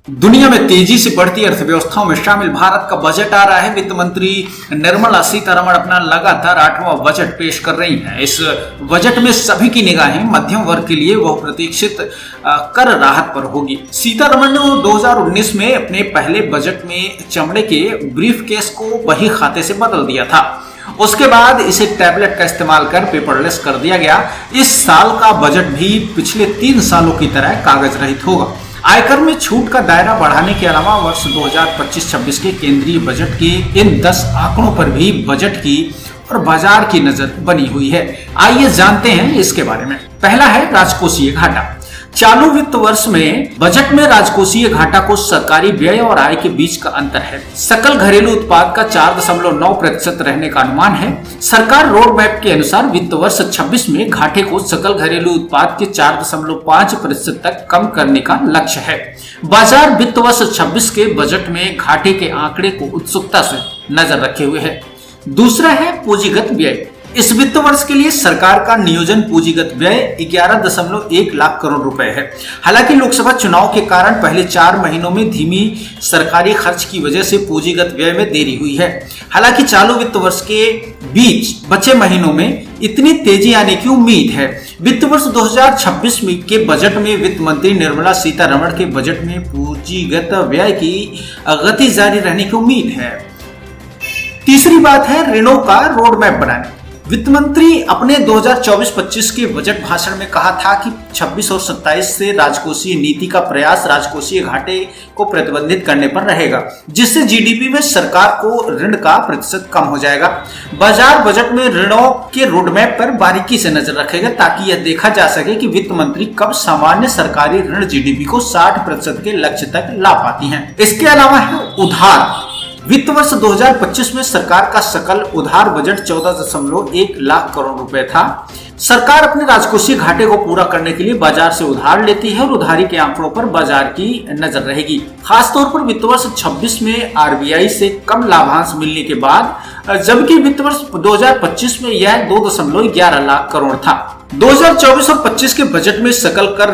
दुनिया में तेजी से बढ़ती अर्थव्यवस्थाओं में शामिल भारत का बजट आ रहा है। वित्त मंत्री निर्मला सीतारमण अपना लगातार 8वां बजट पेश कर रही हैं। इस बजट में सभी की निगाहें मध्यम वर्ग के लिए वह प्रतीक्षित कर राहत पर होगी। सीतारमण ने 2019 में अपने पहले बजट में चमड़े के ब्रीफकेस को बही खाते से बदल दिया था। उसके बाद इसे टैबलेट का इस्तेमाल कर पेपरलेस कर दिया गया। इस साल का बजट भी पिछले 3 सालों की तरह कागज रहित होगा। आयकर में छूट का दायरा बढ़ाने के अलावा वर्ष 2025-26 के केंद्रीय बजट के इन 10 आंकड़ों पर भी बजट की और बाजार की नजर बनी हुई है। आइए जानते हैं इसके बारे में। पहला है राजकोषीय घाटा। चालू वित्त वर्ष में बजट में राजकोषीय घाटा को सरकारी व्यय और आय के बीच का अंतर है। सकल घरेलू उत्पाद का 4.9% रहने का अनुमान है। सरकार रोड मैप के अनुसार वित्त वर्ष 26 में घाटे को सकल घरेलू उत्पाद के 4.5% तक कम करने का लक्ष्य है। बाजार वित्त वर्ष 26 के बजट में घाटे के आंकड़े को उत्सुकता से नजर रखे हुए है। दूसरा है पूंजीगत व्यय। इस वित्त वर्ष के लिए सरकार का नियोजन पूंजीगत व्यय 11.1 लाख करोड़ रुपए है। हालांकि लोकसभा चुनाव के कारण पहले 4 महीनों में धीमी सरकारी खर्च की वजह से पूंजीगत व्यय में देरी हुई है। हालांकि चालू वित्त वर्ष के बीच बचे महीनों में इतनी तेजी आने की उम्मीद है। वित्त वर्ष 2026 के बजट में वित्त मंत्री निर्मला सीतारमण के बजट में पूंजीगत व्यय की गति जारी रहने की उम्मीद है। तीसरी बात है ऋणों का रोड मैप बनाने। वित्त मंत्री अपने 2024-25 के बजट भाषण में कहा था कि 26 और 27 से राजकोषीय नीति का प्रयास राजकोषीय घाटे को प्रतिबंधित करने पर रहेगा, जिससे जीडीपी में सरकार को ऋण का प्रतिशत कम हो जाएगा। बाजार बजट में ऋणों के रोडमैप पर बारीकी से नजर रखेगा ताकि यह देखा जा सके कि वित्त मंत्री कब सामान्य सरकारी ऋण जीडीपी को 60% के लक्ष्य तक ला पाती है। इसके अलावा है उधार। वित्त वर्ष 2025 में सरकार का सकल उधार बजट 14.1 लाख करोड़ रुपए था। सरकार अपने राजकोषीय घाटे को पूरा करने के लिए बाजार से उधार लेती है और उधारी के आंकड़ों पर बाजार की नजर रहेगी। खासतौर पर वित्त वर्ष 26 में आरबीआई से कम लाभांश मिलने के बाद, जबकि वित्त वर्ष 2025 में यह 2.11 लाख करोड़ था। 2024 और 25 के बजट में सकल कर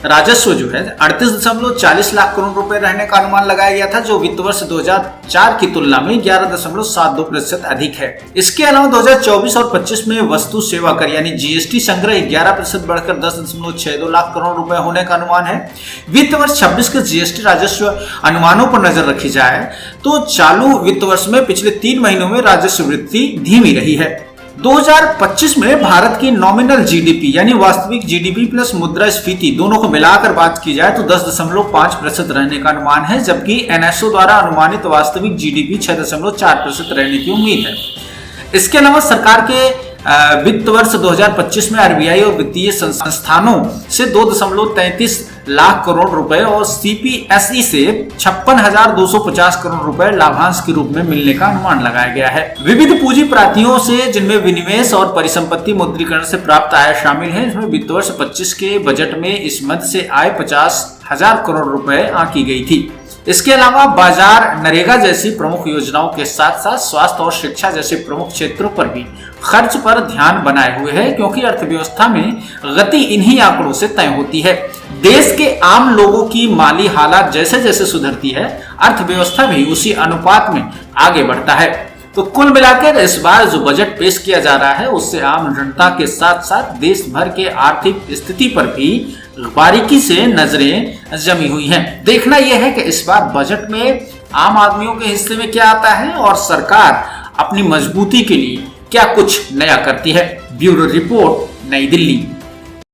राजस्व जो है 38.40 लाख करोड़ रुपए रहने का अनुमान लगाया गया था, जो वित्त वर्ष 2004 की तुलना में 11.72% अधिक है। इसके अलावा 2024 और 25 में वस्तु सेवा कर यानी जीएसटी संग्रह 11% बढ़कर 10.62 लाख करोड़ रुपए होने का अनुमान है। वित्त वर्ष 26 के जीएसटी राजस्व अनुमानों पर नजर रखी जाए तो चालू वित्त वर्ष में पिछले 3 महीनों में राजस्व वृद्धि धीमी रही है। 2025 में भारत की नॉमिनल जीडीपी यानी वास्तविक जीडीपी प्लस मुद्रास्फीति दोनों को मिलाकर बात की जाए तो 10.5% रहने का अनुमान है, जबकि एनएसओ द्वारा अनुमानित वास्तविक जीडीपी 6.4% रहने की उम्मीद है। इसके अलावा सरकार के वित्त वर्ष 2025 में आरबीआई और वित्तीय संस्थानों से 2.33 लाख करोड़ रुपए और सीपीएसई से 56,250 करोड़ रुपए लाभांश के रूप में मिलने का अनुमान लगाया गया है। विविध पूंजी प्राप्तियों से जिनमें विनिवेश और परिसंपत्ति मुद्रीकरण से प्राप्त आय शामिल है, इसमें वित्त वर्ष 25 के बजट में इस मद से आय 50,000 करोड़ रुपए आंकी गई थी। इसके अलावा बाजार नरेगा जैसी प्रमुख योजनाओं के साथ साथ स्वास्थ्य और शिक्षा जैसे प्रमुख क्षेत्रों पर भी खर्च पर ध्यान बनाए हुए है, क्योंकि अर्थव्यवस्था में गति इन्हीं आंकड़ों से तय होती है। देश के आम लोगों की माली हालात जैसे जैसे सुधरती है, अर्थव्यवस्था भी उसी अनुपात में आगे बढ़ता है। तो कुल मिलाकर इस बार जो बजट पेश किया जा रहा है उससे आम जनता के साथ साथ देश भर के आर्थिक स्थिति पर भी बारीकी से नजरें जमी हुई हैं। देखना यह है कि इस बार बजट में आम आदमियों के हिस्से में क्या आता है और सरकार अपनी मजबूती के लिए क्या कुछ नया करती है। ब्यूरो रिपोर्ट, नई दिल्ली।